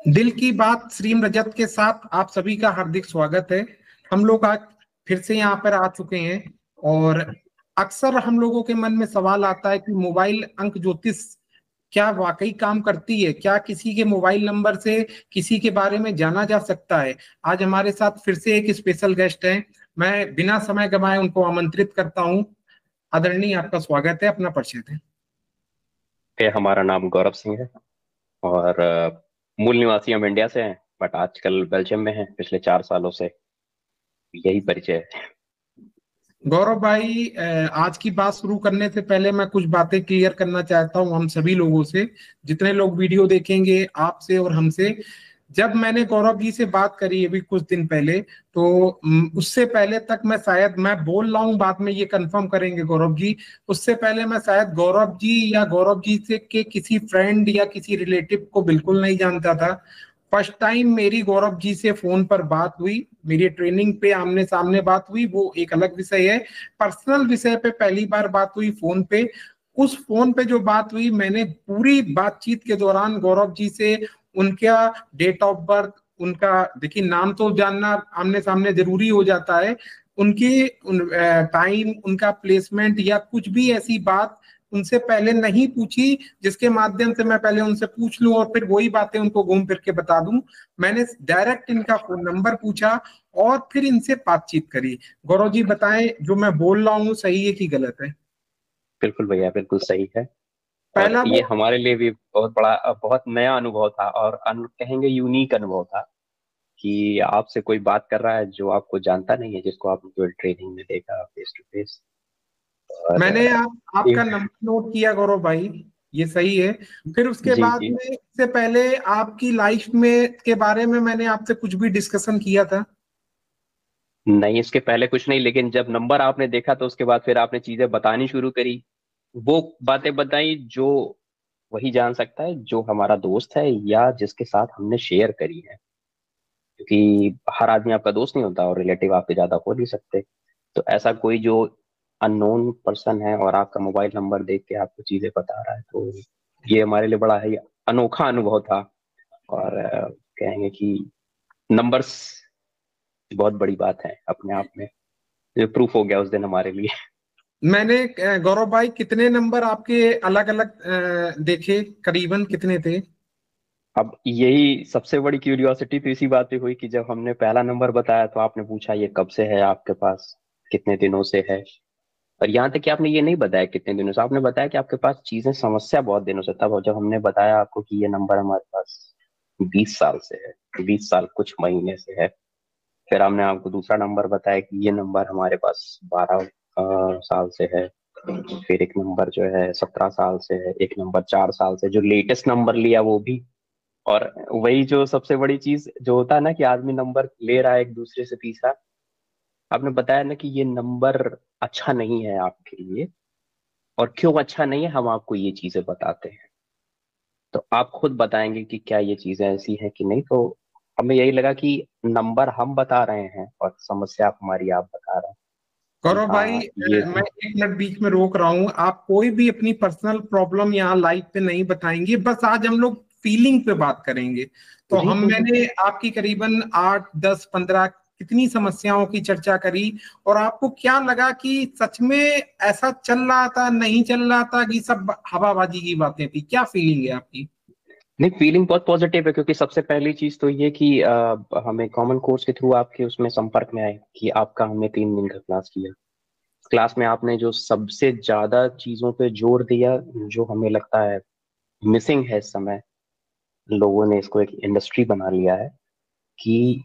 दिल की बात श्रीम रजत के साथ आप सभी का हार्दिक स्वागत है। हम लोग आज फिर से यहाँ पर आ चुके हैं और अक्सर हम लोगों के मन में सवाल आता है कि मोबाइल अंक ज्योतिष क्या वाकई काम करती है? क्या किसी के मोबाइल नंबर से किसी के बारे में जाना जा सकता है? आज हमारे साथ फिर से एक स्पेशल गेस्ट है। मैं बिना समय गंवाए उनको आमंत्रित करता हूँ। आदरणीय, आपका स्वागत है, अपना परिचय दें। हमारा नाम गौरव सिंह है और मूल निवासी हम इंडिया से हैं, बट आजकल बेल्जियम में हैं पिछले 4 सालों से। यही परिचय है। गौरव भाई, आज की बात शुरू करने से पहले मैं कुछ बातें क्लियर करना चाहता हूं हम सभी लोगों से, जितने लोग वीडियो देखेंगे, आपसे और हमसे। जब मैंने गौरव जी से बात करी अभी कुछ दिन पहले, तो उससे पहले तक मैं बोल रहा हूं, बाद में ये कंफर्म करेंगे गौरव जी। उससे पहले मैं शायद गौरव जी या गौरव जी से के किसी फ्रेंड या किसी रिलेटिव को बिल्कुल नहीं जानता था। फर्स्ट टाइम मेरी गौरव जी से फोन पर बात हुई, मेरी ट्रेनिंग पे आमने सामने बात हुई, वो एक अलग विषय है। पर्सनल विषय पे पहली बार बात हुई फोन पे। उस फोन पे जो बात हुई, मैंने पूरी बातचीत के दौरान गौरव जी से उनका डेट ऑफ बर्थ, उनका देखिए नाम तो जानना आमने सामने जरूरी हो जाता है, उनकी टाइम, उनका प्लेसमेंट या कुछ भी ऐसी बात उनसे पहले नहीं पूछी, जिसके माध्यम से मैं पहले उनसे पूछ लूं और फिर वही बातें उनको घूम फिर के बता दूं। मैंने डायरेक्ट इनका फोन नंबर पूछा और फिर इनसे बातचीत करी। गौरव जी बताएं, जो मैं बोल रहा हूँ सही है कि गलत है? बिल्कुल भैया, बिल्कुल सही है। और पहला ये वो हमारे लिए भी बहुत बड़ा, बहुत नया अनुभव था और कहेंगे यूनिक अनुभव था कि आपसे कोई बात कर रहा है जो आपको जानता नहीं है, जिसको आपने केवल ट्रेनिंग में देखा फेस टू फेस। और मैंने ये आपका नंबर नोट किया गौरव भाई, ये सही है। फिर उसके जी बाद जी। में, इससे पहले आपकी लाइफ में के बारे में मैंने आपसे कुछ भी डिस्कशन किया था? नहीं, इसके पहले कुछ नहीं, लेकिन जब नंबर आपने देखा तो उसके बाद फिर आपने चीजें बतानी शुरू करी। वो बातें बताई जो वही जान सकता है जो हमारा दोस्त है या जिसके साथ हमने शेयर करी है, क्योंकि हर आदमी आपका दोस्त नहीं होता और रिलेटिव आपके ज्यादा हो नहीं सकते। तो ऐसा कोई जो अननोन पर्सन है और आपका मोबाइल नंबर देख के आपको चीजें बता रहा है, तो ये हमारे लिए बड़ा ही अनोखा अनुभव था। और कहेंगे कि नंबर्स बहुत बड़ी बात है अपने आप में, जो प्रूफ हो गया उस दिन हमारे लिए। मैंने गौरव भाई कितने नंबर आपके अलग अलग देखे, करीबन कितने थे? अब यही सबसे बड़ी क्यूरियोसिटी तो इसी बात पे हुई कि जब हमने पहला नंबर बताया तो आपने पूछा ये कब से है आपके पास, कितने दिनों से है। और यहाँ तक कि आपने ये नहीं बताया कितने दिनों से, आपने बताया कि आपके पास चीजें समस्या बहुत दिनों से। तब जब हमने बताया आपको कि ये नंबर हमारे पास 20 साल से है, 20 साल कुछ महीने से है, फिर हमने आपको दूसरा नंबर बताया कि ये नंबर हमारे पास 12 साल से है, फिर एक नंबर जो है 17 साल से है, एक नंबर 4 साल से, जो लेटेस्ट नंबर लिया वो भी। और वही जो सबसे बड़ी चीज जो होता है ना कि आदमी नंबर ले रहा है एक दूसरे से तीसरा, आपने बताया ना कि ये नंबर अच्छा नहीं है आपके लिए। और क्यों अच्छा नहीं है हम आपको ये चीजें बताते हैं, तो आप खुद बताएंगे कि क्या ये चीजें ऐसी हैं कि नहीं। तो हमें यही लगा कि नंबर हम बता रहे हैं और समस्या हमारी आप बता रहे हैं कि गौरव भाई, हाँ ये मैं 1 मिनट बीच में रोक रहा हूँ। आप कोई भी अपनी पर्सनल प्रॉब्लम यहाँ लाइव पे नहीं बताएंगे, बस आज हम लोग फीलिंग पे बात करेंगे। तो जी हम जी जी। मैंने आपकी करीबन 8 10 15 कितनी समस्याओं की चर्चा करी, और आपको क्या लगा कि सच में ऐसा चल रहा था, नहीं चल रहा था, कि सब हवाबाजी की बातें थी? क्या फीलिंग है आपकी? नहीं, फीलिंग बहुत पॉजिटिव है, क्योंकि सबसे पहली चीज तो ये कि हमें कॉमन कोर्स के थ्रू आपके उसमें संपर्क में आए कि आपका हमने 3 दिन का क्लास किया। क्लास में आपने जो सबसे ज्यादा चीजों पे जोर दिया, जो हमें लगता है मिसिंग है इस समय, लोगों ने इसको एक इंडस्ट्री बना लिया है, कि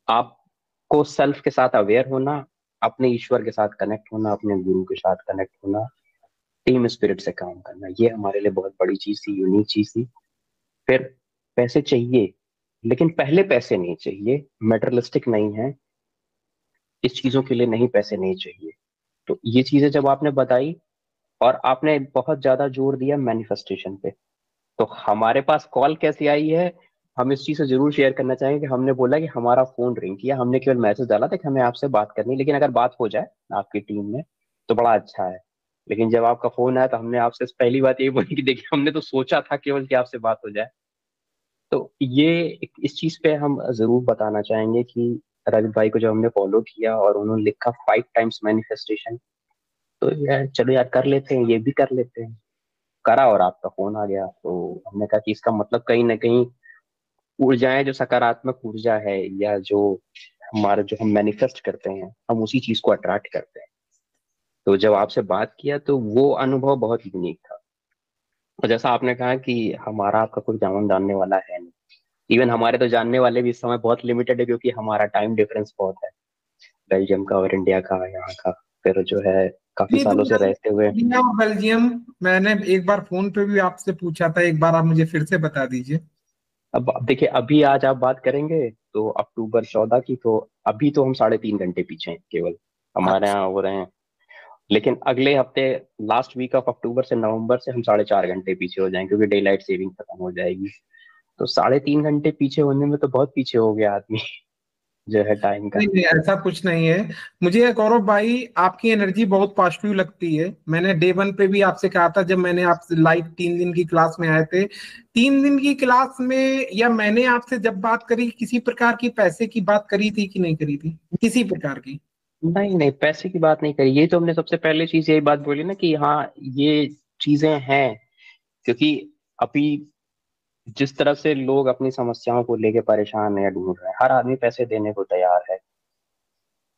आपको सेल्फ के साथ अवेयर होना, अपने ईश्वर के साथ कनेक्ट होना, अपने गुरु के साथ कनेक्ट होना, टीम स्पिरिट से काम करना। ये हमारे लिए बहुत बड़ी चीज थी, यूनिक चीज थी। फिर पैसे चाहिए, लेकिन पहले पैसे नहीं चाहिए, मेटरलिस्टिक नहीं है, इस चीजों के लिए नहीं, पैसे नहीं चाहिए। तो ये चीजें जब आपने बताई और आपने बहुत ज्यादा जोर दिया मैनिफेस्टेशन पे, तो हमारे पास कॉल कैसे आई है, हम इस चीज से जरूर शेयर करना चाहेंगे कि हमने बोला कि हमारा फोन रिंग किया, हमने केवल मैसेज डाला था कि हमें आपसे बात करनी है, लेकिन अगर बात हो जाए आपकी टीम में तो बड़ा अच्छा है। लेकिन जब आपका फोन आया तो हमने आपसे पहली बात यही बोली कि देखिए हमने तो सोचा था केवल कि आपसे बात हो जाए। तो ये इस चीज पे हम जरूर बताना चाहेंगे कि रजत भाई को जब हमने फॉलो किया और उन्होंने लिखा 5 टाइम्स मैनिफेस्टेशन, तो यार चलो यार कर लेते हैं, ये भी कर लेते हैं। करा और आपका फोन आ गया, तो हमने कहा कि इसका मतलब कहीं ना कहीं ऊर्जाएं, जो सकारात्मक ऊर्जा है या जो हमारा जो हम मैनिफेस्ट करते हैं, हम उसी चीज को अट्रैक्ट करते हैं। तो जब आपसे बात किया तो वो अनुभव बहुत यूनिक था। और जैसा आपने कहा कि हमारा आपका कोई जानने वाला है नहीं, इवन हमारे तो जानने वाले भी इस समय बहुत लिमिटेड है, क्योंकि हमारा टाइम डिफरेंस बहुत है, बेल्जियम का और इंडिया का, यहाँ का, फिर जो है काफी नहीं तो सालों से रहते हुए। इंडिया और बेल्जियम, मैंने एक बार फोन पे भी आपसे पूछा था, एक बार आप मुझे फिर से बता दीजिए। अब देखिए, अभी आज आप बात करेंगे तो अक्टूबर 14 की, तो अभी तो हम 3.5 घंटे पीछे हैं केवल, हमारे अच्छा। यहाँ हो रहे हैं। लेकिन अगले हफ्ते, लास्ट वीक ऑफ अक्टूबर से नवंबर से हम 4.5 घंटे पीछे हो जाएंगे, क्योंकि डे लाइट सेविंग खत्म हो जाएगी। तो 3.5 घंटे पीछे होने में तो बहुत पीछे हो गया आदमी जो है टाइम का। नहीं नहीं, ऐसा कुछ नहीं है। मुझे गौरव भाई आपकी एनर्जी बहुत पॉजिटिव लगती है। मैंने डे वन पे भी आपसे कहा था, जब मैंने आपसे लाइव 3 दिन की क्लास में आए थे, 3 दिन की क्लास में या मैंने आपसे जब बात करी, किसी प्रकार की पैसे की बात करी थी कि नहीं करी थी, किसी प्रकार की? नहीं नहीं, पैसे की बात नहीं करी। ये तो हमने सबसे पहले चीज यही बात बोली ना कि हाँ, ये चीजें हैं। क्योंकि अभी जिस तरह से लोग अपनी समस्याओं को लेके परेशान है या ढूंढ रहे हैं, हर आदमी पैसे देने को तैयार है।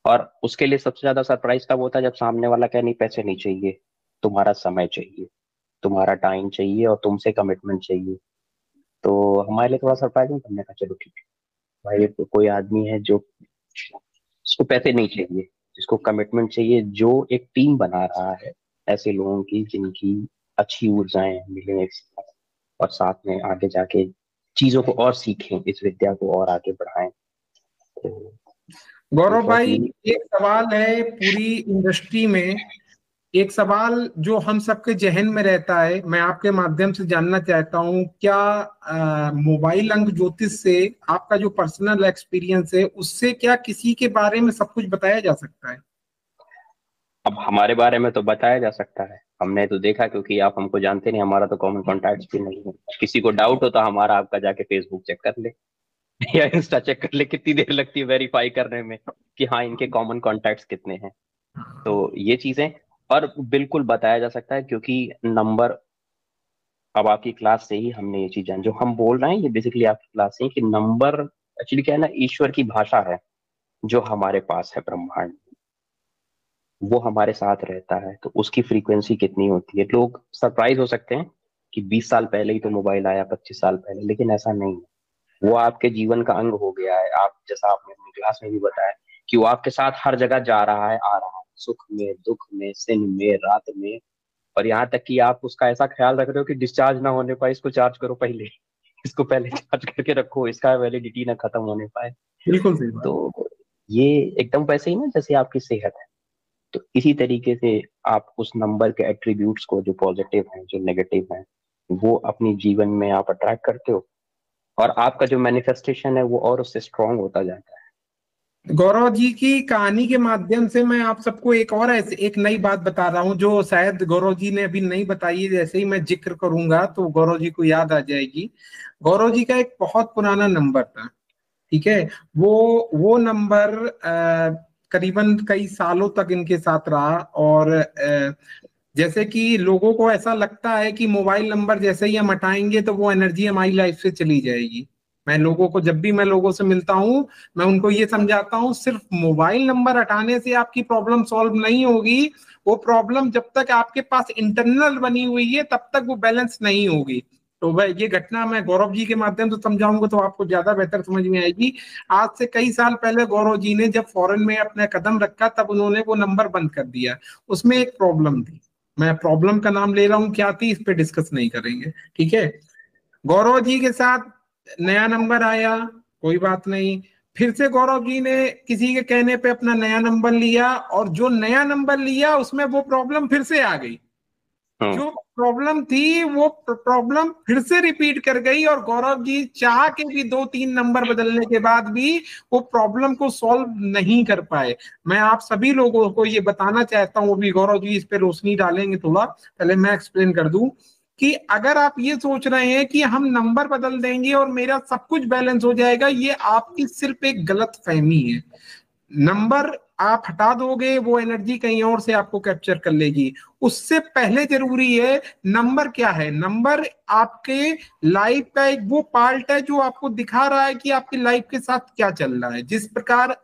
और उसके लिए सबसे ज्यादा सरप्राइज तब होता है जब सामने वाला कहे नहीं, पैसे नहीं चाहिए, तुम्हारा समय चाहिए, तुम्हारा टाइम चाहिए और तुमसे कमिटमेंट चाहिए। तो हमारे लिए थोड़ा सरप्राइजिंग, हमने कहा चलो ठीक है भाई, तो कोई आदमी है जो, जिसको पैसे नहीं चाहिए, जिसको कमिटमेंट चाहिए, जो एक टीम बना रहा है ऐसे लोगों की जिनकी अच्छी ऊर्जाएं मिले एक साथ, और साथ में आगे जाके चीजों को और सीखें, इस विद्या को और आगे बढ़ाएं। तो ये गौरव बहुत भाई, यूनिक। एक सवाल है पूरी इंडस्ट्री में, एक सवाल जो हम सबके जहन में रहता है, मैं आपके माध्यम से जानना चाहता हूँ, क्या मोबाइल अंक ज्योतिष से आपका जो पर्सनल एक्सपीरियंस है, उससे क्या किसी के बारे में सब कुछ बताया जा सकता है? अब हमारे बारे में तो बताया जा सकता है, हमने तो देखा, क्योंकि आप हमको जानते नहीं, हमारा तो कॉमन कॉन्टैक्ट भी नहीं है। किसी को डाउट हो तो हमारा आपका जाके फेसबुक चेक कर ले या इंस्टा चेक कर ले, कितनी देर लगती है वेरीफाई करने में कि हाँ इनके कॉमन कॉन्टैक्ट्स कितने हैं। तो ये चीजें, और बिल्कुल बताया जा सकता है, क्योंकि नंबर, अब आपकी क्लास से ही हमने ये चीज जान, जो हम बोल रहे हैं ये बेसिकली आपकी क्लास से ही, कि नंबर एक्चुअली क्या है ना, ईश्वर की भाषा है जो हमारे पास है ब्रह्मांड, वो हमारे साथ रहता है। तो उसकी फ्रीक्वेंसी कितनी होती है, लोग सरप्राइज हो सकते हैं कि 20 साल पहले ही तो मोबाइल आया, 25 साल पहले, लेकिन ऐसा नहीं है। वो आपके जीवन का अंग हो गया है। आप जैसा आपने अपनी क्लास में भी बताया कि वो आपके साथ हर जगह जा रहा है, आ रहा है, सुख में, दुख में, दिन में, रात में। और यहाँ तक कि आप उसका ऐसा ख्याल रख रहे हो कि डिस्चार्ज ना होने पाए, इसको चार्ज करो पहले, इसको पहले चार्ज करके रखो, इसका वैलिडिटी ना खत्म होने पाए। बिल्कुल सही बात। तो ये एकदम वैसे ही ना जैसे आपकी सेहत है, तो इसी तरीके से आप उस नंबर के एट्रीब्यूट्स को, जो पॉजिटिव हैं, जो नेगेटिव हैं, वो अपनी जीवन में आप अट्रैक्ट करते हो, और आपका जो मैनिफेस्टेशन है वो और उससे स्ट्रांग होता जाता है। गौरव जी की कहानी के माध्यम से मैं आप सबको एक और ऐसे एक नई बात बता रहा हूँ, जो शायद गौरव जी ने अभी नहीं बताई है। जैसे ही मैं जिक्र करूंगा तो गौरव जी को याद आ जाएगी। गौरव जी का एक बहुत पुराना नंबर था, ठीक है। वो नंबर करीबन कई सालों तक इनके साथ रहा। और जैसे कि लोगों को ऐसा लगता है कि मोबाइल नंबर जैसे ही हम हटाएंगे तो वो एनर्जी हमारी लाइफ से चली जाएगी। मैं लोगों को, जब भी मैं लोगों से मिलता हूं, मैं उनको ये समझाता हूं, सिर्फ मोबाइल नंबर हटाने से आपकी प्रॉब्लम सॉल्व नहीं होगी। वो प्रॉब्लम जब तक आपके पास इंटरनल बनी हुई है तब तक वो बैलेंस नहीं होगी। तो वह ये घटना मैं गौरव जी के माध्यम से समझाऊंगा तो आपको ज्यादा बेहतर समझ में आएगी। आज से कई साल पहले गौरव जी ने जब फॉरेन में अपना कदम रखा, तब उन्होंने वो नंबर बंद कर दिया। उसमें एक प्रॉब्लम थी, मैं प्रॉब्लम का नाम ले रहा हूं, क्या थी इस पे डिस्कस नहीं करेंगे, ठीक है। गौरव जी के साथ नया नंबर आया, कोई बात नहीं। फिर से गौरव जी ने किसी के कहने पे अपना नया नंबर लिया, और जो नया नंबर लिया उसमें वो प्रॉब्लम फिर से आ गई। हम्म। जो प्रॉब्लम थी वो प्रॉब्लम फिर से रिपीट कर गई, और गौरव जी चाह के भी 2-3 नंबर बदलने के बाद भी वो प्रॉब्लम को सॉल्व नहीं कर पाए। मैं आप सभी लोगों को ये बताना चाहता हूँ, अभी गौरव जी इस पे रोशनी डालेंगे, थोड़ा पहले मैं एक्सप्लेन कर दूं। कि अगर आप ये सोच रहे हैं कि हम नंबर बदल देंगे और मेरा सब कुछ बैलेंस हो जाएगा, ये आपकी सिर्फ एक गलत फहमी है। नंबर आप हटा दोगे, वो एनर्जी कहीं और से आपको कैप्चर कर लेगी। उससे पहले जरूरी है, नंबर क्या है? नंबर आपके लाइफ का एक वो पार्ट है जो आपको दिखा रहा है कि आपकी लाइफ के साथ क्या चल रहा है। जिस प्रकार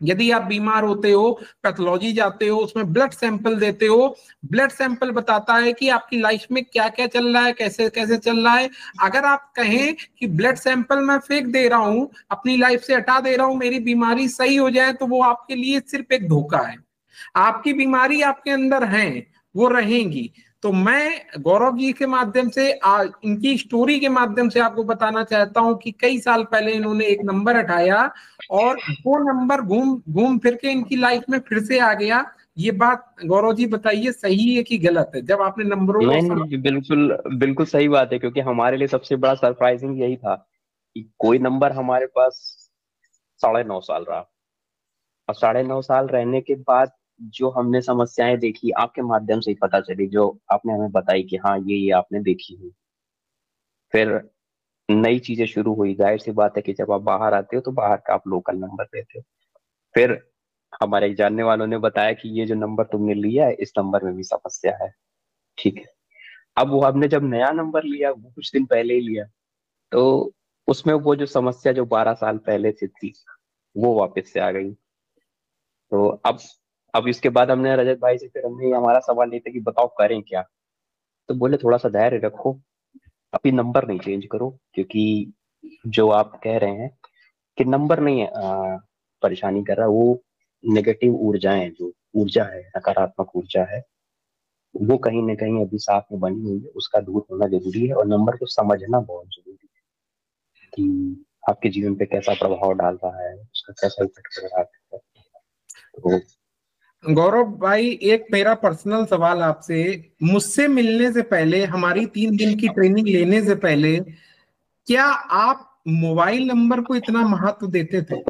यदि आप बीमार होते हो, पैथोलॉजी जाते हो, उसमें ब्लड सैंपल देते हो, ब्लड सैंपल बताता है कि आपकी लाइफ में क्या क्या चल रहा है, कैसे कैसे चल रहा है। अगर आप कहें कि ब्लड सैंपल मैं फेंक दे रहा हूं, अपनी लाइफ से हटा दे रहा हूं, मेरी बीमारी सही हो जाए, तो वो आपके लिए सिर्फ एक धोखा है। आपकी बीमारी आपके अंदर है, वो रहेंगी। तो मैं गौरव जी के माध्यम से इनकी स्टोरी के माध्यम से आपको बताना चाहता हूं कि कई साल पहले इन्होंने एक नंबर हटाया और वो नंबर घूम घूम फिर के इनकी लाइफ में फिर से आ गया। ये बात गौरव जी बताइए, सही है कि गलत है? जब आपने नंबरों को नहीं समझ। नहीं, बिल्कुल बिल्कुल सही बात है, क्योंकि हमारे लिए सबसे बड़ा सरप्राइजिंग यही था कि कोई नंबर हमारे पास 9.5 साल रहा। और 9.5 साल रहने के बाद जो हमने समस्याएं देखी, आपके माध्यम से ही पता चली, जो आपने हमें बताई कि हाँ ये आपने देखी हुई। फिर नई चीजें शुरू हुई। जाहिर सी बात है कि जब आप बाहर आते हो तो बाहर का आप लोकल नंबर लेते हो। फिर हमारे एक जानने वालों ने बताया कि ये जो नंबर तुमने लिया है, इस नंबर में भी समस्या है। ठीक है। अब वो हमने जब नया नंबर लिया, वो कुछ दिन पहले ही लिया, तो उसमें वो जो समस्या जो 12 साल पहले से थी, वो वापस से आ गई। तो अब इसके बाद हमने रजत भाई से, फिर हमने ये हमारा सवाल ये था कि बताओ करें क्या। तो बोले थोड़ा सा धैर्य रखो, अभी नंबर नहीं चेंज करो, क्योंकि जो आप कह रहे हैं कि नंबर नहीं है परेशानी कर रहा, वो नेगेटिव ऊर्जाएं हैं, जो ऊर्जा है, नकारात्मक ऊर्जा है, वो कहीं ना कहीं अभी साथ में बनी हुई है, उसका दूर होना जरूरी है। और नंबर को समझना बहुत जरूरी है कि आपके जीवन पे कैसा प्रभाव डाल रहा है, उसका कैसा इफेक्ट कर रहा है। तो गौरव भाई, एक मेरा पर्सनल सवाल आपसे, मुझसे मिलने से पहले, हमारी 3 दिन की ट्रेनिंग लेने से पहले, क्या आप मोबाइल नंबर को इतना महत्व देते थे?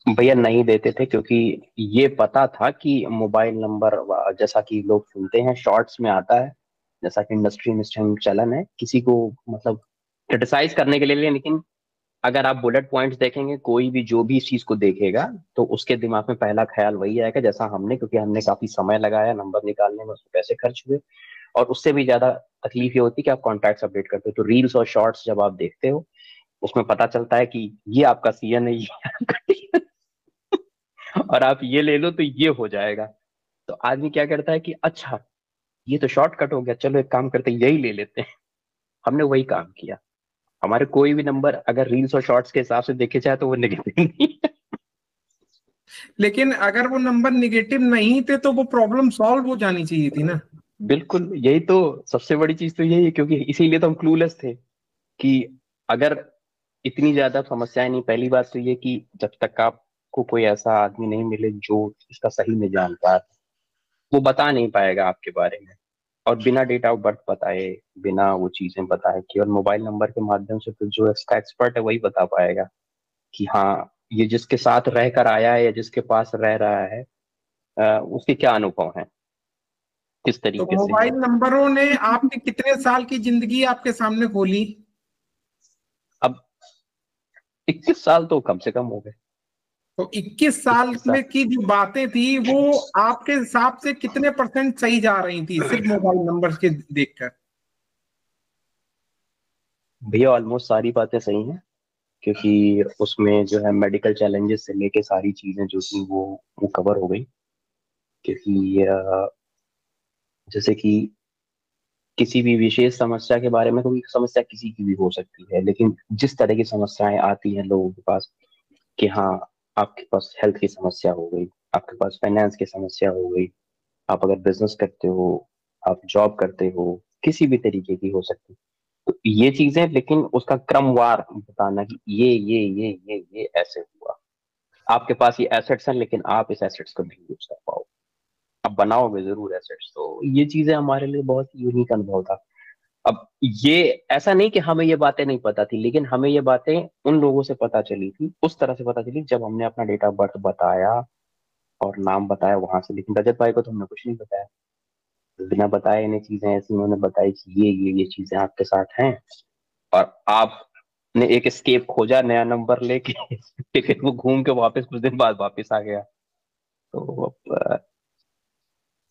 भैया नहीं देते थे, क्योंकि ये पता था कि मोबाइल नंबर, जैसा कि लोग सुनते हैं शॉर्ट्स में आता है, जैसा कि इंडस्ट्री में चलन है, किसी को मतलब क्रिटिसाइज करने के लिए। लेकिन अगर आप बुलेट पॉइंट्स देखेंगे, कोई भी जो भी इस चीज को देखेगा, तो उसके दिमाग में पहला ख्याल वही आएगा जैसा हमने, क्योंकि हमने काफी समय लगाया नंबर निकालने में, उसमें पैसे खर्च हुए। और उससे भी ज्यादा तकलीफ ये होती है कि आप कॉन्टैक्ट्स अपडेट करते हो, तो रील्स और शॉर्ट्स जब आप देखते हो, उसमें पता चलता है कि ये आपका सीएन है, ये आपका TN, और आप ये ले लो तो ये हो जाएगा। तो आदमी क्या करता है कि अच्छा, ये तो शॉर्टकट हो गया, चलो एक काम करते हैं, यही ले लेते हैं। हमने वही काम किया। हमारे कोई भी नंबर अगर रील्स और शॉर्ट्स के हिसाब से देखे जाए तो वो नेगेटिव नहीं है। लेकिन अगर वो नंबर निगेटिव नहीं थे तो वो प्रॉब्लम सॉल्व हो जानी चाहिए थी ना। बिल्कुल, यही तो सबसे बड़ी चीज तो यही है, क्योंकि इसीलिए तो हम क्लूलेस थे कि अगर इतनी ज्यादा समस्याएं नहीं। पहली बात तो ये कि जब तक आपको कोई ऐसा आदमी नहीं मिले जो इसका सही में जानकार, वो बता नहीं पाएगा आपके बारे में। और बिना डेट ऑफ बर्थ बताए, बिना वो चीजें बताए, केवल मोबाइल नंबर के माध्यम से, फिर जो इसका एक्सपर्ट है वही बता पाएगा कि हाँ, ये जिसके साथ रह कर आया है या जिसके पास रह रहा है, उसके क्या अनुभव है, किस तो तरीके से मोबाइल है। नंबरों ने आपके कितने साल की जिंदगी आपके सामने खोली? अब 21 साल तो कम से कम हो गए। तो 21 साल 21 साल। में की जो बातें थी वो आपके हिसाब से कितने परसेंट सही जा रही थी सिर्फ मोबाइल नंबर के देखकर? भैया ऑलमोस्ट सारी बातें सही हैं, क्योंकि उसमें जो है मेडिकल चैलेंजेस से लेके सारी चीजें जो थी वो कवर हो गई। क्योंकि जैसे कि किसी भी विशेष समस्या के बारे में, क्योंकि समस्या किसी की भी हो सकती है, लेकिन जिस तरह की समस्याएं आती हैं लोगों के पास, कि हाँ, आपके पास हेल्थ की समस्या हो गई, आपके पास फाइनेंस की समस्या हो गई, आप अगर बिजनेस करते हो, आप जॉब करते हो, किसी भी तरीके की हो सकती है। तो ये चीजें, लेकिन उसका क्रमवार बताना कि ये ऐसे हुआ। आपके पास ये एसेट्स हैं, लेकिन आप इस एसेट्स को नहीं यूज कर पाओ। आप बनाओगे जरूर एसेट्स। तो ये चीजें हमारे लिए बहुत यूनिक अनुभव था। अब ये ऐसा नहीं कि हमें ये बातें नहीं पता थी, लेकिन हमें ये बातें उन लोगों से पता चली थी, उस तरह से पता चली जब हमने अपना डेट ऑफ बर्थ बताया और नाम बताया वहां से। लेकिन रजत भाई को तो हमने कुछ नहीं बताया। बिना बताए इन्हें चीजें ऐसी उन्होंने बताई कि ये चीजें आपके साथ हैं, और आपने एक एस्केप खोजा नया नंबर लेके लेकिन वो घूम के वापस कुछ दिन बाद वापस आ गया। तो अब ये है।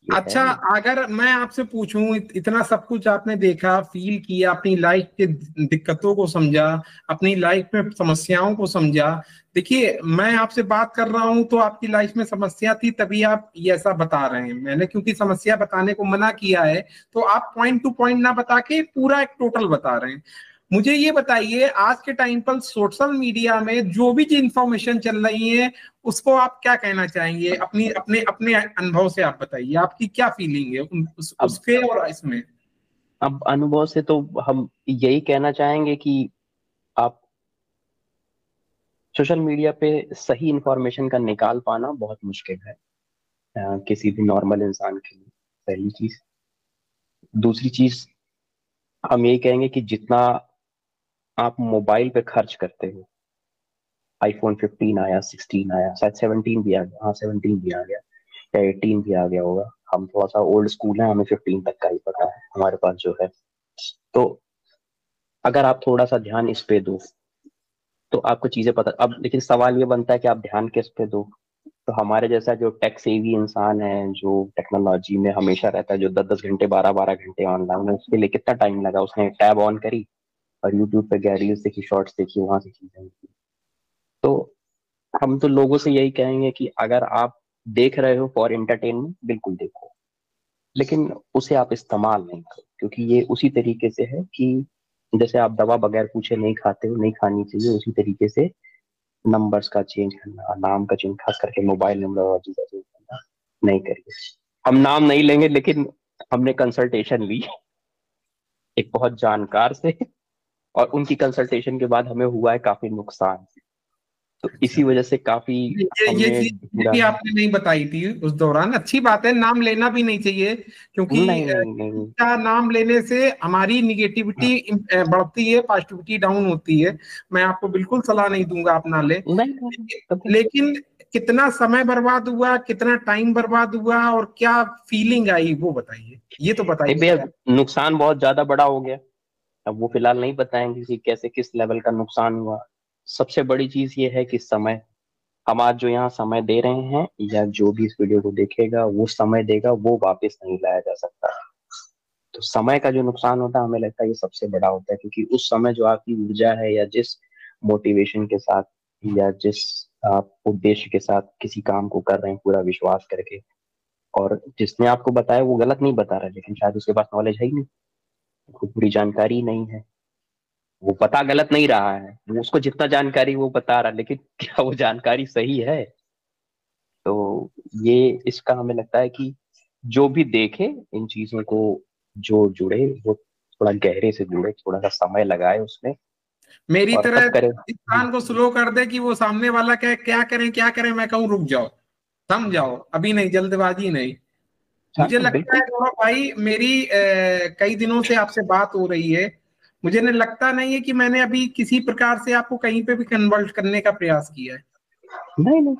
अच्छा, अगर मैं आपसे पूछूं, इतना सब कुछ आपने देखा, फील किया, अपनी लाइफ के दिक्कतों को समझा, अपनी लाइफ में समस्याओं को समझा। देखिए, मैं आपसे बात कर रहा हूं तो आपकी लाइफ में समस्या थी, तभी आप ये ऐसा बता रहे हैं। मैंने क्योंकि समस्या बताने को मना किया है, तो आप पॉइंट टू पॉइंट ना बता के पूरा एक टोटल बता रहे हैं। मुझे ये बताइए, आज के टाइम पर सोशल मीडिया में जो भी इंफॉर्मेशन चल रही है, उसको आप क्या कहना चाहेंगे? अपनी अपने अपने अनुभव से आप बताइए, आपकी क्या फीलिंग है अब उसके और इसमें। अब अनुभव से तो हम यही कहना चाहेंगे कि आप सोशल मीडिया पे सही इंफॉर्मेशन का निकाल पाना बहुत मुश्किल है, किसी भी नॉर्मल इंसान के लिए। पहली चीज। दूसरी चीज, हम यही कहेंगे कि जितना आप मोबाइल पे खर्च करते हो, आईफोन 15 आया, 16 आया, शायद 17 भी आ गया, हाँ 17 भी आ गया, या 18 भी आ गया होगा। हम थोड़ा सा ओल्ड स्कूल है, हमें 15 तक का ही पता है हमारे पास जो है। तो अगर आप थोड़ा सा ध्यान इस पे दो तो आपको चीजें पता। अब लेकिन सवाल ये बनता है कि आप ध्यान किस पे दो। तो हमारे जैसा जो टेक सेवी इंसान है, जो टेक्नोलॉजी में हमेशा रहता है, जो 10-10 घंटे 12-12 घंटे ऑनलाइन है, उसके लिए कितना टाइम लगा? उसने टैब ऑन करी और यूट्यूब पे गया, रील्स देखी, शॉर्ट्स देखी, वहां से चीजें देखी। तो हम तो लोगों से यही कहेंगे कि अगर आप देख रहे हो फॉर एंटरटेनमेंट, बिल्कुल देखो, लेकिन उसे आप इस्तेमाल नहीं करो, क्योंकि ये उसी तरीके से है कि जैसे आप दवा बगैर पूछे नहीं खाते हो, नहीं खानी चाहिए, उसी तरीके से नंबर्स का चेंज करना, नाम का चेंज, खास करके मोबाइल नंबर और चीजें चेंज करना नहीं करिए। हम नाम नहीं लेंगे, लेकिन हमने कंसल्टेशन ली एक बहुत जानकार से, और उनकी कंसल्टेशन के बाद हमें हुआ है काफी नुकसान। तो अच्छा, इसी वजह से काफी ये हमने चीज मुझे ढूंढा भी है। आपने नहीं बताई थी उस दौरान। अच्छी बात है, नाम लेना भी नहीं चाहिए, क्योंकि नहीं नहीं नहीं का नाम लेने से हमारी निगेटिविटी बढ़ती है, पॉजिटिविटी डाउन होती है। मैं आपको बिल्कुल सलाह नहीं दूंगा आप ना ले। नहीं नहीं, कभी। लेकिन कितना समय बर्बाद हुआ, कितना टाइम बर्बाद हुआ, और क्या फीलिंग आई, वो बताइए, ये तो नहीं बताइए भैया, पहले। नुकसान बहुत ज्यादा बड़ा हो गया। अब वो फिलहाल नहीं बताएंगे कि कैसे किस लेवल का नुकसान हुआ। सबसे बड़ी चीज ये है कि समय। हम आज जो यहाँ समय दे रहे हैं, या जो भी इस वीडियो को देखेगा वो समय देगा, वो वापस नहीं लाया जा सकता। तो समय का जो नुकसान होता है, हमें लगता है ये सबसे बड़ा होता है, क्योंकि उस समय जो आपकी ऊर्जा है, या जिस मोटिवेशन के साथ, या जिस आप उद्देश्य के साथ किसी काम को कर रहे हैं पूरा विश्वास करके, और जिसने आपको बताया वो गलत नहीं बता रहा है, लेकिन शायद उसके पास नॉलेज है ही नहीं, उसको पूरी जानकारी ही नहीं है, वो पता गलत नहीं रहा है, वो उसको जितना जानकारी वो बता रहा है, लेकिन क्या वो जानकारी सही है? तो ये इसका हमें लगता है कि जो भी देखे इन चीजों को, जो जुड़े, वो थोड़ा गहरे से जुड़े, थोड़ा सा समय लगाए उसमें, मेरी और तरह तब करे। इंसान को स्लो कर दे कि वो सामने वाला कहे क्या करें क्या करें, मैं कहूँ रुक जाओ, समझाओ, अभी नहीं, जल्दबाजी नहीं। हाँ मुझे लगता है बिल्कुल। गौरव भाई, मेरी कई दिनों से आपसे बात हो रही है, मुझे नहीं लगता नहीं है कि मैंने अभी किसी प्रकार से आपको कहीं पे भी कन्वर्ट करने का प्रयास किया है, नहीं नहीं,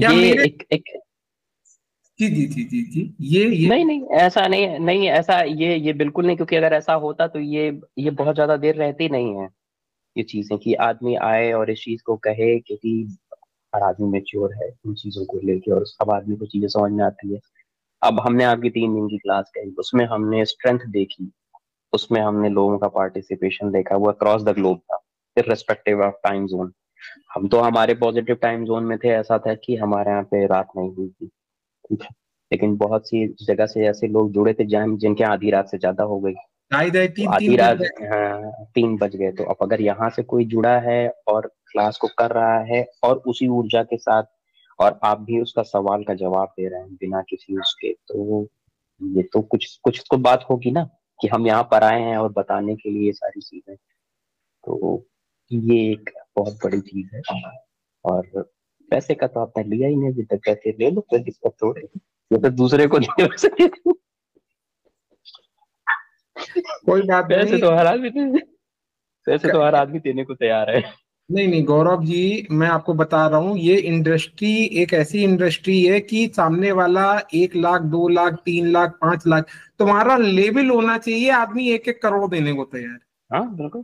या ये मेरे। एक एक जी जी जी जी जी, ये नहीं नहीं, ऐसा नहीं नहीं, ऐसा ये बिल्कुल नहीं, क्योंकि अगर ऐसा होता तो ये बहुत ज्यादा देर रहती नहीं है। ये चीजें कि आदमी आए और इस चीज को कहे, क्योंकि हर आदमी मेच्योर है इन चीजों को लेके, और सब आदमी को चीजें समझ में आती है। अब हमने आपकी 3 दिन की क्लास कही, उसमें हमने स्ट्रेंथ देखी, उसमें हमने लोगों का पार्टिसिपेशन देखा, वो अक्रॉस द ग्लोब था, इररेस्पेक्टिव ऑफ टाइम जोन। हम तो हमारे पॉजिटिव टाइम जोन में थे, ऐसा था कि हमारे यहाँ पे रात नहीं हुई थी, ठीक है। लेकिन बहुत सी जगह से ऐसे लोग जुड़े थे जिनके यहाँ आधी रात से ज्यादा हो गई। ढाई ढाई तो तीन आधी तीन बज रात, गए। हाँ, 3 बज गए। तो अब अगर यहाँ से कोई जुड़ा है और क्लास को कर रहा है और उसी ऊर्जा के साथ, और आप भी उसका सवाल का जवाब दे रहे हैं बिना किसी उसके, तो ये तो कुछ कुछ तो बात होगी ना, कि हम यहाँ पर आए हैं और बताने के लिए ये सारी चीजें। तो ये एक बहुत बड़ी चीज है। और पैसे का तो आपने लिया ही नहीं अभी तक, पैसे ले लो, कोई दिक्कत थोड़ी है। ये तो दूसरे को दे सके। कोई बात पैसे नहीं। तो हर आदमी पैसे तो हर क- आदमी देने को तैयार है। नहीं नहीं गौरव जी, मैं आपको बता रहा हूँ, ये इंडस्ट्री एक ऐसी इंडस्ट्री है कि सामने वाला 1 लाख 2 लाख 3 लाख 5 लाख, तुम्हारा लेवल होना चाहिए, आदमी 1 1 करोड़ देने को तैयार है। हाँ बिल्कुल।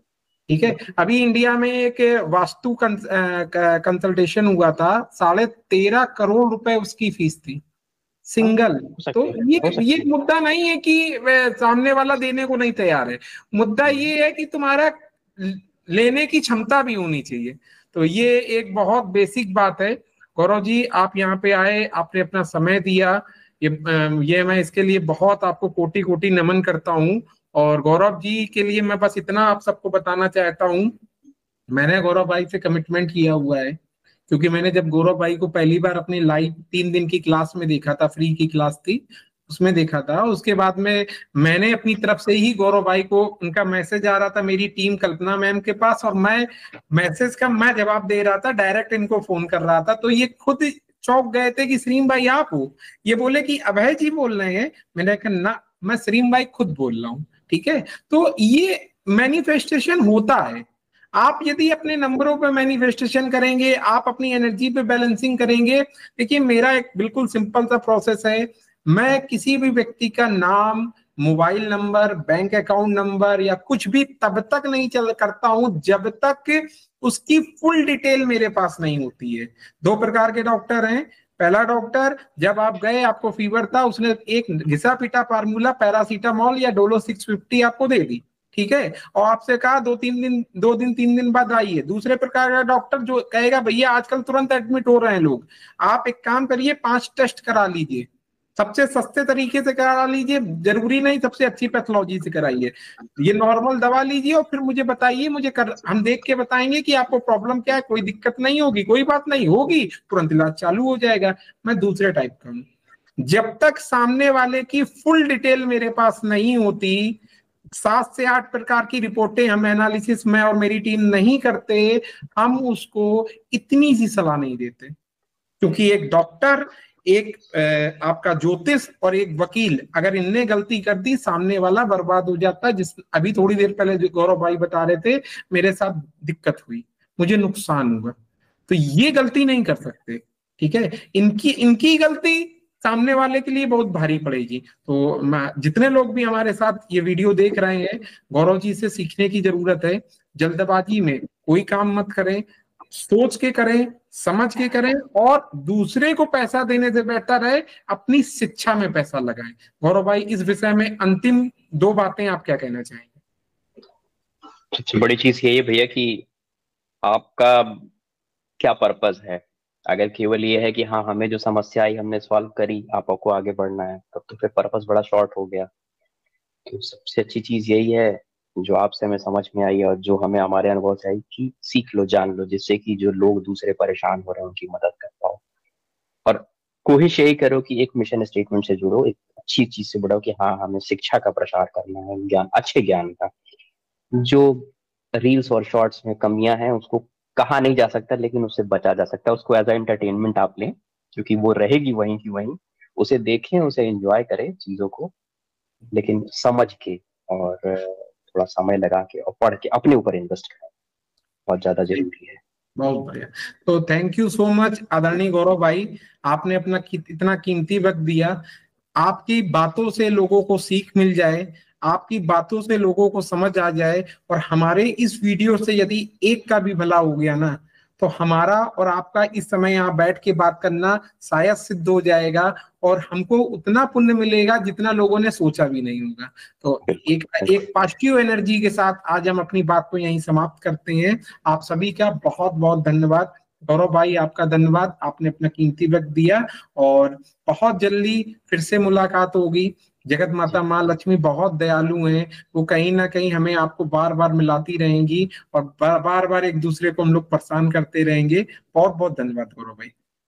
ठीक है, बिल्कुल अभी इंडिया में एक वास्तु कंसल्टेशन हुआ था, 13.5 करोड़ रुपए उसकी फीस थी, हाँ, सिंगल। हो तो सकती है, ये हो ये सकती है। मुद्दा नहीं है कि सामने वाला देने को नहीं तैयार है, मुद्दा हम्म, ये है कि तुम्हारा लेने की क्षमता भी होनी चाहिए। तो ये एक बहुत बेसिक बात है। गौरव जी, आप यहाँ पे आए, आपने अपना समय दिया, ये मैं इसके लिए बहुत आपको कोटि कोटि नमन करता हूँ। और गौरव जी के लिए मैं बस इतना आप सबको बताना चाहता हूँ, मैंने गौरव भाई से कमिटमेंट किया हुआ है, क्योंकि मैंने जब गौरव भाई को पहली बार अपनी लाइव 3 दिन की क्लास में देखा था, फ्री की क्लास थी, उसमें देखा था, उसके बाद में मैंने अपनी तरफ से ही गौरव भाई को, उनका मैसेज आ रहा था मेरी टीम कल्पना मैम के पास, और मैं मैसेज का मैं जवाब दे रहा था, डायरेक्ट इनको फोन कर रहा था, तो ये खुद चौंक गए थे कि सलीम भाई आप हो। ये बोले कि अभय जी बोल रहे हैं, मैंने कहा ना, मैं सलीम भाई खुद बोल रहा हूँ। ठीक है, तो ये मैनिफेस्टेशन होता है। आप यदि अपने नंबरों पे मैनिफेस्टेशन करेंगे, आप अपनी एनर्जी पे बैलेंसिंग करेंगे। देखिए, मेरा एक बिल्कुल सिंपल सा प्रोसेस है, मैं किसी भी व्यक्ति का नाम, mobile number, bank account number या कुछ भी तब तक नहीं चल करता हूं जब तक उसकी फुल डिटेल मेरे पास नहीं होती है। 2 प्रकार के डॉक्टर हैं। पहला डॉक्टर, जब आप गए, आपको फीवर था, उसने एक घिसा पिटा फार्मूला पैरासीटामोल या डोलो 650 आपको दे दी, ठीक है, और आपसे कहा 2 दिन 3 दिन बाद आइए। दूसरे प्रकार का डॉक्टर जो कहेगा भैया आजकल तुरंत एडमिट हो रहे हैं लोग, आप एक काम करिए 5 टेस्ट करा लीजिए, सबसे सस्ते तरीके से करा लीजिए, जरूरी नहीं सबसे अच्छी पैथोलॉजी से कराइए, ये नॉर्मल दवा लीजिए और फिर मुझे बताइए, हम देख के बताएंगे कि आपको प्रॉब्लम क्या है, कोई दिक्कत नहीं होगी, कोई बात नहीं होगी, तुरंत इलाज चालू हो जाएगा। मैं दूसरे टाइप का हूँ, जब तक सामने वाले की फुल डिटेल मेरे पास नहीं होती, 7 से 8 प्रकार की रिपोर्टें हम एनालिसिस में और मेरी टीम नहीं करते, हम उसको इतनी सी सलाह नहीं देते। क्योंकि एक डॉक्टर, एक आपका ज्योतिष और एक वकील, अगर इनने गलती कर दी, सामने वाला बर्बाद हो जाता है। जिस अभी थोड़ी देर पहले जो गौरव भाई बता रहे थे, मेरे साथ दिक्कत हुई, मुझे नुकसान हुआ, तो ये गलती नहीं कर सकते। ठीक है, इनकी इनकी गलती सामने वाले के लिए बहुत भारी पड़ेगी। तो जितने लोग भी हमारे साथ ये वीडियो देख रहे हैं, गौरव जी से सीखने की जरूरत है। जल्दबाजी में कोई काम मत करें, सोच के करें, समझ के करें, और दूसरे को पैसा देने से बेहतर है अपनी शिक्षा में पैसा लगाएं। गौरव भाई, इस विषय में अंतिम 2 बातें आप क्या कहना चाहेंगे? सबसे बड़ी चीज यही है भैया कि आपका क्या पर्पस है। अगर केवल ये है कि हाँ हमें जो समस्या आई हमने सॉल्व करी, आपको आगे बढ़ना है, तब तो फिर पर्पस बड़ा शॉर्ट हो गया। तो सबसे अच्छी चीज यही है जो आपसे हमें समझ में आई और जो हमें हमारे अनुभव से आई कि सीख लो, जान लो, जिससे कि जो लोग दूसरे परेशान हो रहे हैं उनकी मदद कर पाओ। और कोशिश यही करो कि एक मिशन स्टेटमेंट से जुड़ो, एक अच्छी चीज से बढ़ो कि हाँ हमें शिक्षा का प्रसार करना है, ज्ञान, अच्छे ज्ञान का। जो रील्स और शॉर्ट्स में कमियां हैं उसको कहा नहीं जा सकता, लेकिन उससे बचा जा सकता है। उसको एज अ एंटरटेनमेंट आप लें, क्योंकि वो रहेगी वहीं की वहीं। उसे देखें, उसे एंजॉय करें चीजों को, लेकिन समझ के और थोड़ा समय लगा के और पढ़ के अपने ऊपर इन्वेस्ट करें, बहुत ज्यादा जरूरी है। बहुत बढ़िया। तो थैंक यू सो मच आदरणीय गौरव भाई, आपने अपना इतना कीमती वक्त दिया। आपकी बातों से लोगों को सीख मिल जाए, आपकी बातों से लोगों को समझ आ जाए, और हमारे इस वीडियो से यदि एक का भी भला हो गया ना, तो हमारा और आपका इस समय यहाँ बैठ के बात करना शायद सिद्ध हो जाएगा, और हमको उतना पुण्य मिलेगा जितना लोगों ने सोचा भी नहीं होगा। तो बिल्कुल एक बिल्कुल। एक पॉजिटिव एनर्जी के साथ आज हम अपनी बात को यहीं समाप्त करते हैं। आप सभी का बहुत बहुत धन्यवाद। गौरव भाई, आपका धन्यवाद, आपने अपना कीमती वक्त दिया, और बहुत जल्दी फिर से मुलाकात होगी। जगत माता जी माँ लक्ष्मी बहुत दयालु हैं, वो कहीं ना कहीं हमें आपको बार बार मिलाती रहेंगी, और बार बार एक दूसरे को हम लोग परेशान करते रहेंगे। बहुत बहुत धन्यवाद गौरव भाई।